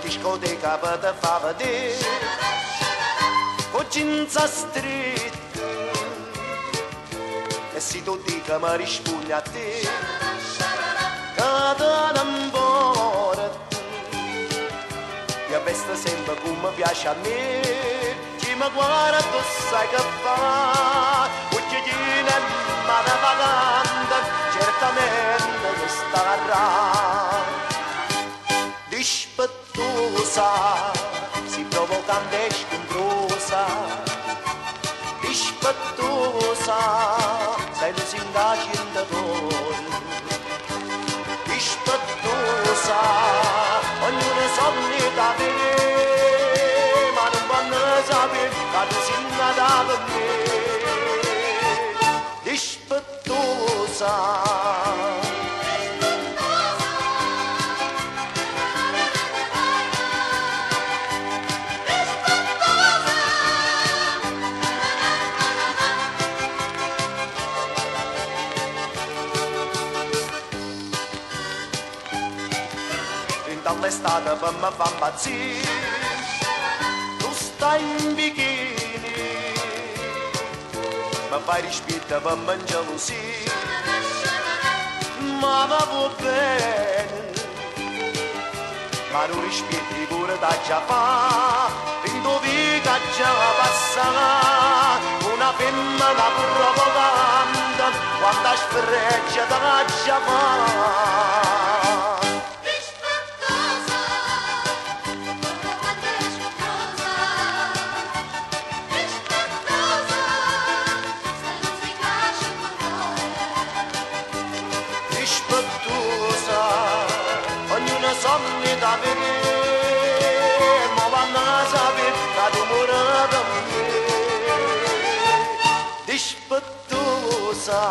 Discoteca per te fa vedere con cinza stretta e se tu dica mi rispondi a te che te non vuole io vesto sempre come piace a me chi mi guarda tu sai che fa occhiolini e mano vagante certamente mi starà dispettosa, si provocante e scombrosa, dispettosa, sei lusingaci in dolore, dispettosa, ognuno sogni da me, ma non vanno sapere che tu sei nata per me, dispettosa. L'estate per me fa impazzire tu stai in bikini mi fai rispetto per me in gelosia ma va bene ma non rispetti pure da già fa finto vita già passa una femmina provocante quando sfreccia da già fa sogni da vedere, ma vanno a sapere che tu muori da me, dispettosa.